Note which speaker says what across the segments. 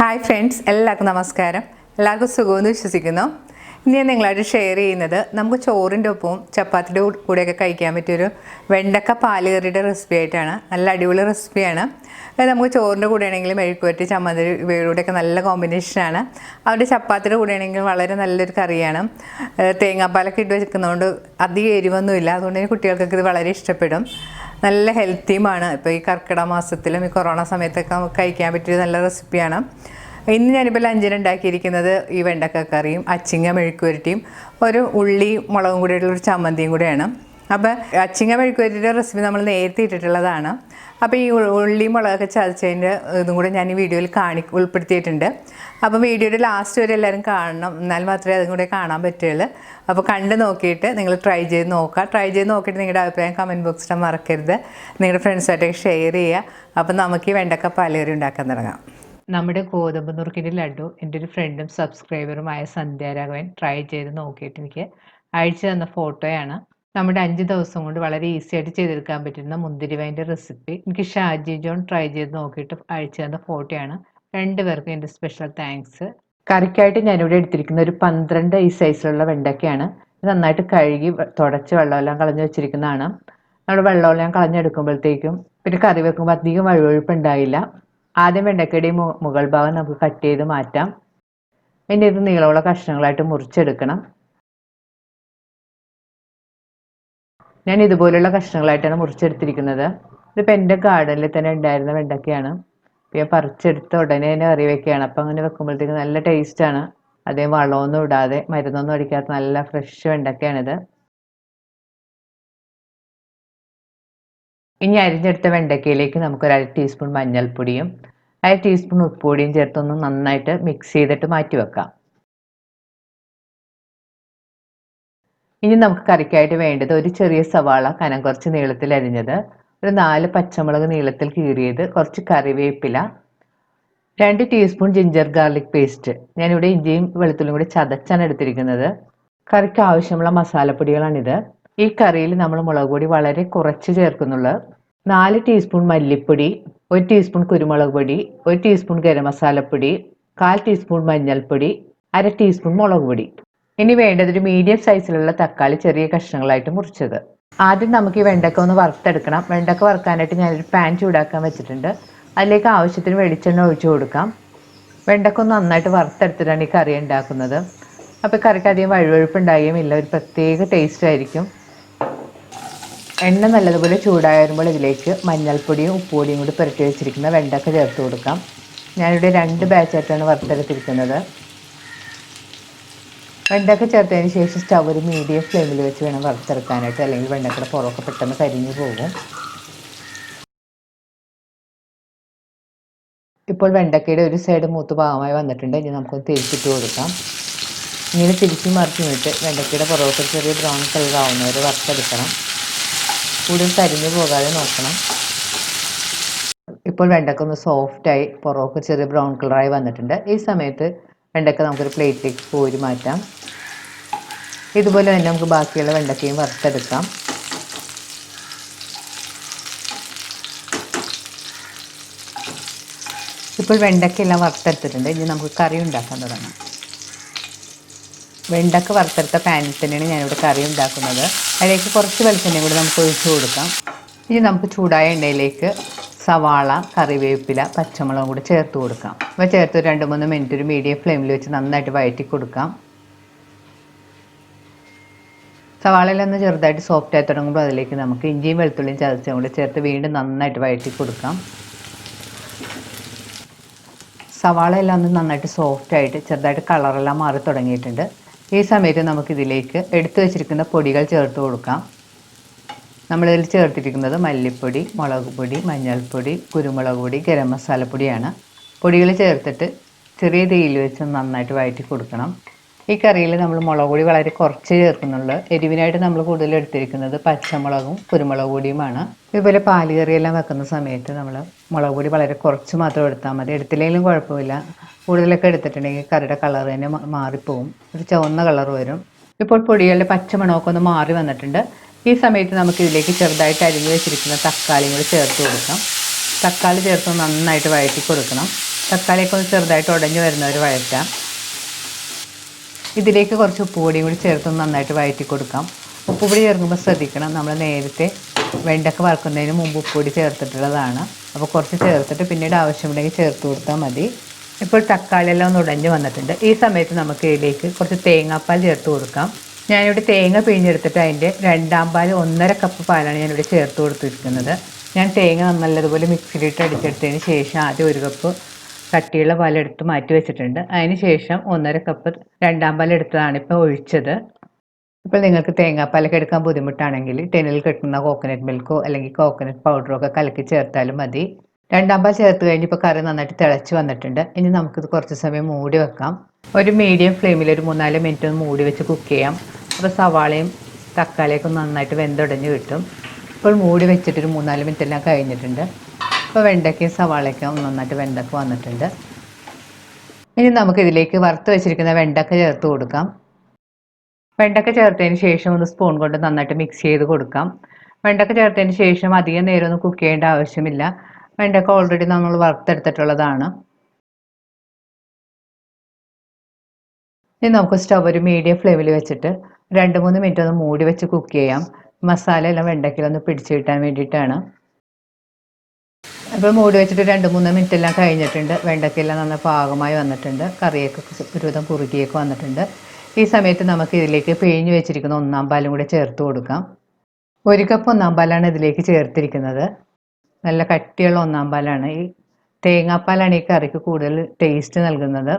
Speaker 1: Hi friends, എല്ലാവർക്കും നമസ്കാരം. എല്ലാവർക്കും സുഖമെന്ന് വിശ്വസിക്കുന്നു. ഇനി ഞാൻ നിങ്ങളായിട്ട് ഷെയർ ചെയ്യുന്നത് നമുക്ക് ചോറിൻ്റെ ഒപ്പവും ചപ്പാത്തിയുടെ കൂടെയൊക്കെ കഴിക്കാൻ പറ്റിയൊരു വെണ്ടക്ക പാൽ കറിയുടെ റെസിപ്പി ആയിട്ടാണ്. നല്ല അടിപൊളി റെസിപ്പിയാണ്. അത് നമുക്ക് ചോറിൻ്റെ കൂടെ ആണെങ്കിലും മെഴുക്കുവരട്ടി ചമ്മന്തി ഇവയുടെയൊക്കെ നല്ല കോമ്പിനേഷനാണ്. അവരുടെ ചപ്പാത്തിയുടെ കൂടെ ആണെങ്കിലും വളരെ നല്ലൊരു കറിയാണ്. തേങ്ങാപ്പാലൊക്കെ ഇട്ട് വെക്കുന്നതുകൊണ്ട് അധികം എരിവൊന്നുമില്ല. അതുകൊണ്ട് തന്നെ കുട്ടികൾക്കൊക്കെ ഇത് വളരെ ഇഷ്ടപ്പെടും. നല്ല ഹെൽത്തിയുമാണ്. ഇപ്പോൾ ഈ കർക്കിടക മാസത്തിലും ഈ കൊറോണ സമയത്തൊക്കെ നമുക്ക് കഴിക്കാൻ പറ്റിയ നല്ല റെസിപ്പിയാണ്. ഇന്ന് ഞാനിപ്പോൾ ലഞ്ചിന് ഉണ്ടാക്കിയിരിക്കുന്നത് ഈ വെണ്ടക്ക കറിയും അച്ചിങ്ങ മെഴുക്കുവരട്ടിയും ഒരു ഉള്ളി മുളകും കൂടിയുള്ളൊരു ചമ്മന്തിയും കൂടെയാണ്. അപ്പോൾ അച്ചിങ്ങ മെഴുക്കുവരട്ടിയുടെ റെസിപ്പി നമ്മൾ നേരത്തെ ഇട്ടിട്ടുള്ളതാണ്. അപ്പോൾ ഈ ഉള്ളി മുളകൊക്കെ ചതച്ചതിൻ്റെ ഇതും കൂടെ ഞാൻ ഈ വീഡിയോയിൽ ഉൾപ്പെടുത്തിയിട്ടുണ്ട്. അപ്പോൾ വീഡിയോയുടെ ലാസ്റ്റ് വരെ എല്ലാവരും കാണണം, എന്നാൽ മാത്രമേ അതും കൂടെ കാണാൻ പറ്റുള്ളൂ. അപ്പോൾ കണ്ട് നോക്കിയിട്ട് നിങ്ങൾ ട്രൈ ചെയ്ത് നോക്കിയിട്ട് നിങ്ങളുടെ അഭിപ്രായം കമൻറ്റ് ബോക്സിൽ മറക്കരുത്. നിങ്ങളുടെ ഫ്രണ്ട്സായിട്ടൊക്കെ ഷെയർ ചെയ്യുക. അപ്പോൾ നമുക്ക് ഈ വെണ്ടക്ക പാലുകറി ഉണ്ടാക്കാൻ തുടങ്ങാം. നമ്മുടെ ഗോതമ്പ് നുറുക്കിൻ്റെ ലഡു എൻ്റെ ഒരു ഫ്രണ്ടും സബ്സ്ക്രൈബറുമായ സന്ധ്യാരാഘവൻ ട്രൈ ചെയ്ത് നോക്കിയിട്ട് എനിക്ക് അയച്ചു തന്ന ഫോട്ടോയാണ്. നമ്മുടെ 5 ദിവസം കൊണ്ട് വളരെ ഈസി ആയിട്ട് ചെയ്തെടുക്കാൻ പറ്റുന്ന മുന്തിരിവൈൻ്റെ റെസിപ്പി എനിക്ക് ഷാജി ജോൺ ട്രൈ ചെയ്ത് നോക്കിയിട്ട് അയച്ചു തന്ന ഫോട്ടോയാണ്. 2 പേർക്കും എൻ്റെ സ്പെഷ്യൽ താങ്ക്സ്. കറിക്കായിട്ട് ഞാനിവിടെ എടുത്തിരിക്കുന്ന ഒരു 12 ഈ സൈസിലുള്ള വെണ്ടയ്ക്കയാണ്. നന്നായിട്ട് കഴുകി തുടച്ച് വെള്ളമെല്ലാം കളഞ്ഞ് വെച്ചിരിക്കുന്നതാണ്. നമ്മുടെ വെള്ളമെല്ലാം കളഞ്ഞെടുക്കുമ്പോഴത്തേക്കും പിന്നെ കറി വെക്കുമ്പോൾ അധികം വഴുവഴുപ്പ് ഉണ്ടായില്ല. ആദ്യം വെണ്ടയ്ക്കയുടെ മുകൾ ഭാഗം നമുക്ക് കട്ട് ചെയ്ത് മാറ്റാം. പിന്നെ ഇത് നീളമുള്ള കഷ്ണങ്ങളായിട്ട് മുറിച്ചെടുക്കണം. ഞാൻ ഇതുപോലുള്ള കഷ്ണങ്ങളായിട്ടാണ് മുറിച്ചെടുത്തിരിക്കുന്നത്. ഇതിപ്പോൾ എൻ്റെ ഗാർഡനിൽ തന്നെ ഉണ്ടായിരുന്ന വെണ്ടയ്ക്കയാണ്. ഞാൻ പറിച്ചെടുത്ത് ഉടനെ തന്നെ കറി വെക്കുകയാണ്. അപ്പം അങ്ങനെ വെക്കുമ്പോഴത്തേക്ക് നല്ല ടേസ്റ്റാണ്. അതേ വളമൊന്നും ഇടാതെ മരുന്നൊന്നും അടിക്കാത്ത നല്ല ഫ്രഷ് വെണ്ടയ്ക്കയാണിത്. ഇനി അരിഞ്ഞെടുത്ത വെണ്ടയ്ക്കയിലേക്ക് നമുക്ക് 1/2 ടീസ്പൂൺ മഞ്ഞൾപ്പൊടിയും 1/2 ടീസ്പൂൺ ഉപ്പുപൊടിയും ചേർത്തൊന്ന് നന്നായിട്ട് മിക്സ് ചെയ്തിട്ട് മാറ്റി വെക്കാം. ഇനി നമുക്ക് കറിക്കായിട്ട് വേണ്ടത് ഒരു ചെറിയ സവാള കനം കുറച്ച് നീളത്തിൽ അരിഞ്ഞത്, ഒരു 4 പച്ചമുളക് നീളത്തിൽ കീറിയത്, കുറച്ച് കറിവേപ്പില, 2 ടീസ്പൂൺ ജിഞ്ചർ ഗാർലിക് പേസ്റ്റ്. ഞാനിവിടെ ഇഞ്ചിയും വെളുത്തുള്ളിയും കൂടി ചതച്ചാണ് എടുത്തിരിക്കുന്നത്. കറിക്ക് ആവശ്യമുള്ള മസാലപ്പൊടികളാണിത്. ഈ കറിയിൽ നമ്മൾ മുളക് പൊടി വളരെ കുറച്ച് ചേർക്കുന്നുള്ളൂ. 4 ടീസ്പൂൺ മല്ലിപ്പൊടി, 1 ടീസ്പൂൺ കുരുമുളക് പൊടി, 1 ടീസ്പൂൺ ഗരം മസാലപ്പൊടി, 1/4 ടീസ്പൂൺ മഞ്ഞൾപ്പൊടി, 1/2 ടീസ്പൂൺ മുളക് പൊടി. ഇനി വേണ്ടത് ഒരു മീഡിയം സൈസിലുള്ള തക്കാളി ചെറിയ കഷ്ണങ്ങളായിട്ട് മുറിച്ചത്. ആദ്യം നമുക്ക് ഈ വെണ്ടക്ക ഒന്ന് വറുത്തെടുക്കണം. വെണ്ടക്ക വറുക്കാനായിട്ട് ഞാനൊരു പാൻ ചൂടാക്കാൻ വെച്ചിട്ടുണ്ട്. അതിലേക്ക് ആവശ്യത്തിന് വെളിച്ചെണ്ണ ഒഴിച്ചു കൊടുക്കാം. വെണ്ടക്ക ഒന്ന് നന്നായിട്ട് വറുത്തെടുത്തിട്ടാണ് ഈ കറി ഉണ്ടാക്കുന്നത്. അപ്പോൾ കറിക്ക് അധികം വഴുവഴുപ്പ് ഉണ്ടാകുകയുമില്ല, ഒരു പ്രത്യേക ടേസ്റ്റ് ആയിരിക്കും. എണ്ണ നല്ലതുപോലെ ചൂടായി വരുമ്പോൾ ഇതിലേക്ക് മഞ്ഞൾപ്പൊടിയും ഉപ്പുപൊടിയും കൂടി പുരട്ടി വെച്ചിരിക്കുന്ന വെണ്ടക്ക ചേർത്ത് കൊടുക്കാം. ഞാനിവിടെ 2 ബാച്ചായിട്ടാണ് വറുത്തെടുത്തിരിക്കുന്നത്. വെണ്ടക്ക ചേർത്തതിന് ശേഷം സ്റ്റവ് ഒരു മീഡിയം ഫ്ലെയിമിൽ വെച്ച് വേണം വറുത്തെടുക്കാനായിട്ട്, അല്ലെങ്കിൽ വെണ്ടക്കയുടെ പുറമൊക്കെ പെട്ടെന്ന് കരിഞ്ഞു പോകും. ഇപ്പോൾ വെണ്ടക്കയുടെ ഒരു സൈഡ് മൂത്ത് ഭാഗമായി വന്നിട്ടുണ്ട്. ഇനി നമുക്കൊന്ന് തിരിച്ചിട്ട് കൊടുക്കാം. ഇങ്ങനെ തിരിച്ചു മറിച്ചിട്ട് വെണ്ടക്കയുടെ പുറമൊക്കെ ചെറിയ ബ്രൗൺ കളർ ആവുന്നവരെ വറുത്തെടുക്കണം. കൂടുതൽ കരിഞ്ഞു പോകാതെ നോക്കണം. ഇപ്പോൾ വെണ്ടക്ക ഒന്ന് സോഫ്റ്റായി പുറമൊക്കെ ചെറിയ ബ്രൗൺ കളറായി വന്നിട്ടുണ്ട്. ഈ സമയത്ത് വെണ്ടക്ക നമുക്കൊരു പ്ലേറ്റിലേക്ക് കോരി മാറ്റാം. ഇതുപോലെ തന്നെ നമുക്ക് ബാക്കിയുള്ള വെണ്ടക്കയും വറുത്തെടുക്കാം. ഇപ്പോൾ വെണ്ടക്കയെല്ലാം വറുത്തെടുത്തിട്ടുണ്ട്. ഇനി നമുക്ക് കറി ഉണ്ടാക്കാൻ തുടങ്ങാം. വെണ്ടക്ക വറുത്തെടുത്ത പാനിൽ തന്നെയാണ് ഞാനിവിടെ കറി ഉണ്ടാക്കുന്നത്. അതിലേക്ക് കുറച്ച് വെളിച്ചെണ്ണയും കൂടി നമുക്ക് ഒഴിച്ചു കൊടുക്കാം. ഇനി നമുക്ക് ചൂടായ എണ്ണയിലേക്ക് സവാള, കറിവേപ്പില, പച്ചമുളകും കൂടി ചേർത്ത് കൊടുക്കാം. അപ്പോൾ ചേർത്ത് 2-3 മിനിറ്റ് ഒരു മീഡിയം ഫ്ലെയിമിൽ വെച്ച് നന്നായിട്ട് വഴറ്റി കൊടുക്കാം. സവാളയെല്ലാം ഒന്ന് ചെറുതായിട്ട് സോഫ്റ്റായി തുടങ്ങുമ്പോൾ അതിലേക്ക് നമുക്ക് ഇഞ്ചിയും വെളുത്തുള്ളിയും ചതച്ചും കൂടി ചേർത്ത് വീണ്ടും നന്നായിട്ട് വഴറ്റി കൊടുക്കാം. സവാളയെല്ലാം ഒന്ന് നന്നായിട്ട് സോഫ്റ്റായിട്ട് ചെറുതായിട്ട് കളറെല്ലാം മാറി തുടങ്ങിയിട്ടുണ്ട്. ഈ സമയത്ത് നമുക്കിതിലേക്ക് എടുത്തു വെച്ചിരിക്കുന്ന പൊടികൾ ചേർത്ത് കൊടുക്കാം. നമ്മളിതിൽ ചേർത്തിരിക്കുന്നത് മല്ലിപ്പൊടി, മുളക് പൊടി, മഞ്ഞൾപ്പൊടി, കുരുമുളക് പൊടി, ഗരം മസാലപ്പൊടിയാണ്. പൊടികൾ ചേർത്തിട്ട് ചെറിയ തീയിൽ വെച്ച് നന്നായിട്ട് വഴറ്റി കൊടുക്കണം. ഈ കറിയിൽ നമ്മൾ മുളക് പൊടി വളരെ കുറച്ച് ചേർക്കുന്നുള്ളൂ. എരിവിനായിട്ട് നമ്മൾ കൂടുതൽ എടുത്തിരിക്കുന്നത് പച്ചമുളകും കുരുമുളക് പൊടിയുമാണ്. ഇതുപോലെ പാല് കറിയെല്ലാം വെക്കുന്ന സമയത്ത് നമ്മൾ മുളക് പൊടി വളരെ കുറച്ച് മാത്രം എടുത്താൽ മതി. എടുത്തില്ലെങ്കിലും കുഴപ്പമില്ല. കൂടുതലൊക്കെ എടുത്തിട്ടുണ്ടെങ്കിൽ കറിയുടെ കളർ തന്നെ മാറിപ്പോവും, ഒരു ചുവന്ന കളർ വരും. ഇപ്പോൾ പൊടികളുടെ പച്ചമണമൊക്കെ ഒന്ന് മാറി വന്നിട്ടുണ്ട്. ഈ സമയത്ത് നമുക്ക് ഇതിലേക്ക് ചെറുതായിട്ട് അരിഞ്ഞു വെച്ചിരിക്കുന്ന തക്കാളിയും കൂടി ചേർത്ത് കൊടുക്കാം. തക്കാളി ചേർത്ത് നന്നായിട്ട് വഴറ്റി കൊടുക്കണം. തക്കാളിയൊക്കെ ഒന്ന് ചെറുതായിട്ട് ഉടഞ്ഞു വരുന്നവർ വഴറ്റാം. ഇതിലേക്ക് കുറച്ച് ഉപ്പുപൊടിയും കൂടി ചേർത്ത് നന്നായിട്ട് വഴറ്റി കൊടുക്കാം. ഉപ്പുപൊടി ചേർക്കുമ്പോൾ ശ്രദ്ധിക്കണം, നമ്മൾ നേരത്തെ വെണ്ടക്ക വറുക്കുന്നതിന് മുമ്പ് ഉപ്പുപൊടി ചേർത്തിട്ടുള്ളതാണ്. അപ്പോൾ കുറച്ച് ചേർത്തിട്ട് പിന്നീട് ആവശ്യമുണ്ടെങ്കിൽ ചേർത്ത് കൊടുത്താൽ മതി. ഇപ്പോൾ തക്കാളിയെല്ലാം ഒന്ന് ഉടഞ്ഞു വന്നിട്ടുണ്ട്. ഈ സമയത്ത് നമുക്ക് ഇതിലേക്ക് കുറച്ച് തേങ്ങാപ്പാൽ ചേർത്ത് കൊടുക്കാം. ഞാനിവിടെ തേങ്ങ പിഴിഞ്ഞെടുത്തിട്ട് അതിൻ്റെ 2/2 പാൽ 1/2 കപ്പ് പാലാണ് ഞാനിവിടെ ചേർത്ത് കൊടുത്തിരിക്കുന്നത്. ഞാൻ തേങ്ങ നല്ലതുപോലെ മിക്സിയിലിട്ട് അടിച്ചെടുത്തതിന് ശേഷം ആദ്യം 1 കപ്പ് കട്ടിയുള്ള പാലെടുത്ത് മാറ്റി വെച്ചിട്ടുണ്ട്. അതിന് ശേഷം 1/2 കപ്പ് 2/2 പാൽ എടുത്തതാണ് ഇപ്പോൾ ഒഴിച്ചത്. ഇപ്പോൾ നിങ്ങൾക്ക് തേങ്ങാപ്പാലൊക്കെ എടുക്കാൻ ബുദ്ധിമുട്ടാണെങ്കിൽ ടെനിൽ കിട്ടുന്ന കോക്കനട്ട് മിൽക്കോ അല്ലെങ്കിൽ കോക്കനട്ട് പൗഡറോ ഒക്കെ കലക്കി ചേർത്താലും മതി. 2/2 പാൽ ചേർത്ത് കഴിഞ്ഞ് ഇപ്പോൾ കറി നന്നായിട്ട് തിളച്ച് വന്നിട്ടുണ്ട്. ഇനി നമുക്കിത് കുറച്ച് സമയം മൂടി വെക്കാം. ഒരു മീഡിയം ഫ്ലെയിമിൽ ഒരു 3-4 മിനിറ്റ് ഒന്ന് മൂടി വെച്ച് കുക്ക് ചെയ്യാം. അപ്പോൾ സവാളയും തക്കാളിയൊക്കെ നന്നായിട്ട് വെന്തുടഞ്ഞ് കിട്ടും. ഇപ്പോൾ മൂടി വെച്ചിട്ടൊരു 3-4 മിനിറ്റ് എല്ലാം കഴിഞ്ഞിട്ടുണ്ട്. ഇപ്പോൾ വെണ്ടയ്ക്കയും സവാളയൊക്കെ നന്നായിട്ട് വെണ്ടയ്ക്ക വന്നിട്ടുണ്ട്. ഇനി നമുക്കിതിലേക്ക് വറുത്ത് വെച്ചിരിക്കുന്ന വെണ്ടയ്ക്ക ചേർത്ത് കൊടുക്കാം. വെണ്ടയ്ക്ക ചേർത്തതിന് ശേഷം ഒന്ന് സ്പൂൺ കൊണ്ട് നന്നായിട്ട് മിക്സ് ചെയ്ത് കൊടുക്കാം. വെണ്ടയ്ക്ക ചേർത്തതിന് ശേഷം അധികം നേരം ഒന്നും കുക്ക് ചെയ്യേണ്ട ആവശ്യമില്ല. വെണ്ടയ്ക്ക ഓൾറെഡി നമ്മൾ വറുത്തെടുത്തിട്ടുള്ളതാണ്. ഇനി നമുക്ക് സ്റ്റവ് ഒരു മീഡിയം ഫ്ലെയിമിൽ വെച്ചിട്ട് 2-3 മിനിറ്റ് ഒന്ന് മൂടി വെച്ച് കുക്ക് ചെയ്യാം. മസാല എല്ലാം വെണ്ടയ്ക്കയിലൊന്ന് പിടിച്ച് കിട്ടാൻ വേണ്ടിയിട്ടാണ്. അപ്പോൾ മൂടി വെച്ചിട്ട് 2-3 മിനിറ്റ് എല്ലാം കഴിഞ്ഞിട്ടുണ്ട്. വെണ്ടയ്ക്കയെല്ലാം നന്നായി പാകമായി വന്നിട്ടുണ്ട്. കറിയൊക്കെ ഒരുവിധം കുറുകിയൊക്കെ വന്നിട്ടുണ്ട്. ഈ സമയത്ത് നമുക്ക് ഇതിലേക്ക് പിഴിഞ്ഞ് വെച്ചിരിക്കുന്ന 1/4 പാലും കൂടി ചേർത്ത് കൊടുക്കാം. 1 കപ്പ് 1/4 പാലാണ് ഇതിലേക്ക് ചേർത്തിരിക്കുന്നത്. നല്ല കട്ടിയുള്ള 1/4 പാലാണ്. ഈ തേങ്ങാപ്പാലാണ് ഈ കറിക്ക് കൂടുതൽ ടേസ്റ്റ് നൽകുന്നത്.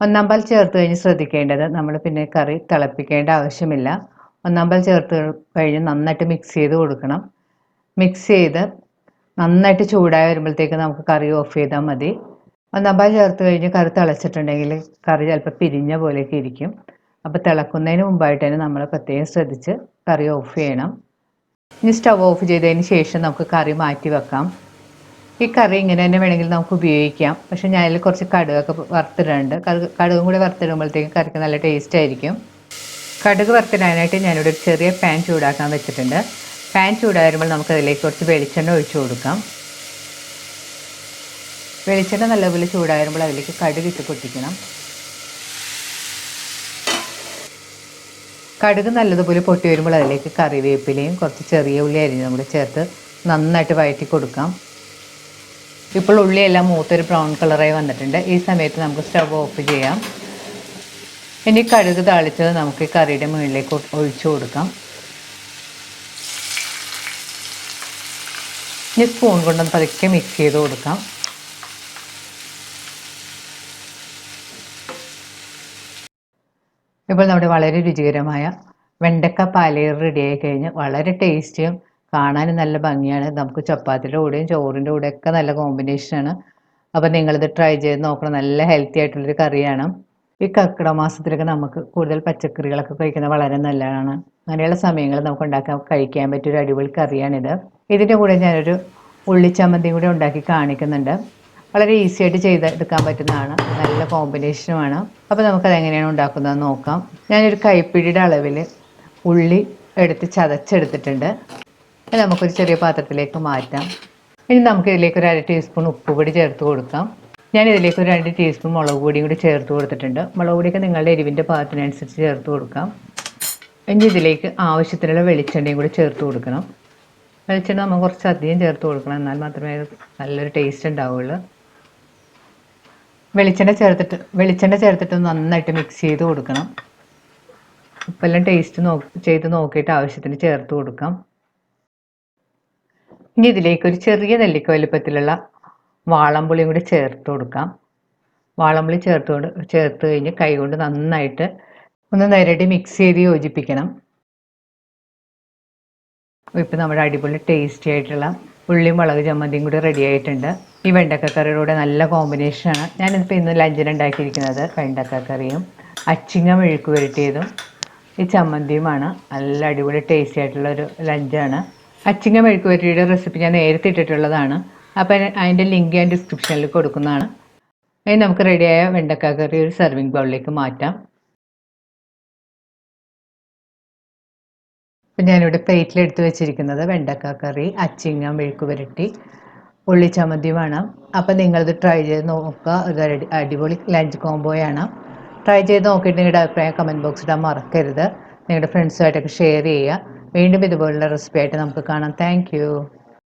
Speaker 1: 1/4 പാൽ ചേർത്ത് കഴിഞ്ഞ് ശ്രദ്ധിക്കേണ്ടത്, നമ്മൾ പിന്നെ കറി തിളപ്പിക്കേണ്ട ആവശ്യമില്ല. 1/4 പാൽ ചേർത്ത് കഴിഞ്ഞ് നന്നായിട്ട് മിക്സ് ചെയ്ത് കൊടുക്കണം. മിക്സ് ചെയ്ത് നന്നായിട്ട് ചൂടായി വരുമ്പോഴത്തേക്ക് നമുക്ക് കറി ഓഫ് ചെയ്താൽ മതി. 1/4 പാൽ ചേർത്ത് കഴിഞ്ഞ് കറി തിളച്ചിട്ടുണ്ടെങ്കിൽ കറി ചിലപ്പോൾ പിരിഞ്ഞ പോലെയൊക്കെ ഇരിക്കും. അപ്പോൾ തിളക്കുന്നതിന് മുമ്പായിട്ട് തന്നെ നമ്മൾ പ്രത്യേകം ശ്രദ്ധിച്ച് കറി ഓഫ് ചെയ്യണം. ഇനി സ്റ്റവ് ഓഫ് ചെയ്തതിന് ശേഷം നമുക്ക് കറി മാറ്റി വെക്കാം. ഈ കറി ഇങ്ങനെ തന്നെ വേണമെങ്കിൽ നമുക്ക് ഉപയോഗിക്കാം. പക്ഷേ ഞാൻ അതിൽ കുറച്ച് കടുകൊക്കെ വറുത്തിടുന്നുണ്ട്. കടുകും കൂടി വറുത്തിടുമ്പോഴത്തേക്ക് കറിക്ക് നല്ല ടേസ്റ്റ് ആയിരിക്കും. കടുക് വറുത്തിടാനായിട്ട് ഞാനിവിടെ ഒരു ചെറിയ പാൻ ചൂടാക്കാൻ വെച്ചിട്ടുണ്ട്. പാൻ ചൂടായി വരുമ്പോൾ നമുക്കതിലേക്ക് കുറച്ച് വെളിച്ചെണ്ണ ഒഴിച്ചു കൊടുക്കാം. വെളിച്ചെണ്ണ നല്ലപോലെ ചൂടായി വരുമ്പോൾ അതിലേക്ക് കടുക് ഇട്ട് പൊട്ടിക്കണം. കടുക് നല്ലതുപോലെ പൊട്ടി വരുമ്പോൾ അതിലേക്ക് കറിവേപ്പിലയും കുറച്ച് ചെറിയ ഉള്ളി അരിഞ്ഞതും കൂടി ചേർത്ത് നന്നായിട്ട് വഴറ്റി കൊടുക്കാം. ഇപ്പോൾ ഉള്ളിയെല്ലാം മൂത്തൊരു ബ്രൗൺ കളറായി വന്നിട്ടുണ്ട്. ഈ സമയത്ത് നമുക്ക് സ്റ്റവ് ഓഫ് ചെയ്യാം. ഇനി കടുക് താളിച്ചത് നമുക്ക് കറിയുടെ മുകളിലേക്ക് ഒഴിച്ചു കൊടുക്കാം. ഇനി സ്പൂൺ കൊണ്ടൊന്ന് പതുക്കെ മിക്സ് ചെയ്ത് കൊടുക്കാം. ഇപ്പോൾ നമ്മുടെ വളരെ രുചികരമായ വെണ്ടക്ക പാലയർ റെഡിയായി കഴിഞ്ഞ് വളരെ ടേസ്റ്റിയും കാണാനും നല്ല ഭംഗിയാണ്. നമുക്ക് ചപ്പാത്തിയുടെ കൂടെയും ചോറിൻ്റെ കൂടെയൊക്കെ നല്ല കോമ്പിനേഷനാണ്. അപ്പോൾ നിങ്ങളിത് ട്രൈ ചെയ്ത് നോക്കണം. നല്ല ഹെൽത്തി ആയിട്ടുള്ളൊരു കറിയാണ്. ഈ കർക്കിടക മാസത്തിലൊക്കെ നമുക്ക് കൂടുതൽ പച്ചക്കറികളൊക്കെ കഴിക്കുന്നത് വളരെ നല്ലതാണ്. അങ്ങനെയുള്ള സമയങ്ങളിൽ നമുക്ക് കഴിക്കാൻ പറ്റിയൊരു അടിപൊളി കറിയാണിത്. ഇതിൻ്റെ കൂടെ ഞാനൊരു ഉള്ളിച്ചമ്മന്തിയും കൂടി ഉണ്ടാക്കി കാണിക്കുന്നുണ്ട്. വളരെ ഈസി ആയിട്ട് ചെയ്തെടുക്കാൻ പറ്റുന്നതാണ്. നല്ല കോമ്പിനേഷനുമാണ്. അപ്പോൾ നമുക്കത് എങ്ങനെയാണ് ഉണ്ടാക്കുന്നതെന്ന് നോക്കാം. ഞാനൊരു കൈപ്പിടിയുടെ അളവിൽ ഉള്ളി എടുത്ത് ചതച്ചെടുത്തിട്ടുണ്ട്. അത് നമുക്കൊരു ചെറിയ പാത്രത്തിലേക്ക് മാറ്റാം. ഇനി നമുക്കിതിലേക്ക് ഒരു 1/2 ടീസ്പൂൺ ഉപ്പുപൊടി ചേർത്ത് കൊടുക്കാം. ഞാനിതിലേക്ക് ഒരു 2 ടീസ്പൂൺ മുളക് പൊടിയും കൂടി ചേർത്ത് കൊടുത്തിട്ടുണ്ട്. മുളക് പൊടിയൊക്കെ നിങ്ങളുടെ എരിവിൻ്റെ പാകത്തിനനുസരിച്ച് ചേർത്ത് കൊടുക്കാം. ഇനി ഇതിലേക്ക് ആവശ്യത്തിനുള്ള വെളിച്ചെണ്ണയും കൂടി ചേർത്ത് കൊടുക്കണം. വെളിച്ചെണ്ണ നമ്മൾ കുറച്ച് അധികം ചേർത്ത് കൊടുക്കണം, എന്നാൽ മാത്രമേ നല്ലൊരു ടേസ്റ്റ് ഉണ്ടാവുള്ളൂ. വെളിച്ചെണ്ണ ചേർത്തിട്ട് നന്നായിട്ട് മിക്സ് ചെയ്ത് കൊടുക്കണം. ഉപ്പെല്ലാം ടേസ്റ്റ് ചെയ്ത് നോക്കിയിട്ട് ആവശ്യത്തിന് ചേർത്ത് കൊടുക്കാം. ഇനി ഇതിലേക്ക് ഒരു ചെറിയ നെല്ലിക്ക വലുപ്പത്തിലുള്ള വാളംപുളിയും കൂടി ചേർത്ത് കൊടുക്കാം. വാളംപുളി ചേർത്ത് കഴിഞ്ഞ് കൈകൊണ്ട് നന്നായിട്ട് ഒന്ന് നിരടി മിക്സ് ചെയ്ത് യോജിപ്പിക്കണം. ഇപ്പം നമ്മുടെ അടിപൊളി ടേസ്റ്റി ആയിട്ടുള്ള ഉള്ളിയും മുളക് ചമ്മന്തിയും കൂടി റെഡി ആയിട്ടുണ്ട്. ഈ വെണ്ടക്ക കറിയുടെ നല്ല കോമ്പിനേഷനാണ്. ഞാനിപ്പോൾ ഇന്ന് ലഞ്ചിന് ഉണ്ടാക്കിയിരിക്കുന്നത് വെണ്ടക്ക കറിയും അച്ചിങ്ങ മെഴുക്ക് പുരട്ടിയതും ഈ ചമ്മന്തിയുമാണ്. നല്ല അടിപൊളി ടേസ്റ്റി ആയിട്ടുള്ളൊരു ലഞ്ചാണ്. അച്ചിങ്ങ മെഴുക്ക് പുരട്ടിയുടെ റെസിപ്പി ഞാൻ നേരത്തെ ഇട്ടിട്ടുള്ളതാണ്. അപ്പോൾ അതിൻ്റെ ലിങ്ക് ഞാൻ ഡിസ്ക്രിപ്ഷനിൽ കൊടുക്കുന്നതാണ്. ഇനി നമുക്ക് റെഡിയായ വെണ്ടക്ക കറി ഒരു സെർവിങ് ബൗളിലേക്ക് മാറ്റാം. ഇപ്പം ഞാനിവിടെ പ്ലേറ്റിൽ എടുത്ത് വെച്ചിരിക്കുന്നത് വെണ്ടക്ക കറി, അച്ചിങ്ങ മെഴുക്ക് പുരട്ടി, ഉള്ളി ചമ്മന്തി വേണം. അപ്പം നിങ്ങളിത് ട്രൈ ചെയ്ത് നോക്കുക. ഇത് അടിപൊളി ലഞ്ച് കോംബോയാണ്. ട്രൈ ചെയ്ത് നോക്കിയിട്ട് നിങ്ങളുടെ അഭിപ്രായം കമൻറ്റ് ബോക്സിൽ ഇടാൻ മറക്കരുത്. നിങ്ങളുടെ ഫ്രണ്ട്സുമായിട്ടൊക്കെ ഷെയർ ചെയ്യുക. വീണ്ടും ഇതുപോലുള്ള റെസിപ്പി ആയിട്ട് നമുക്ക് കാണാം. താങ്ക്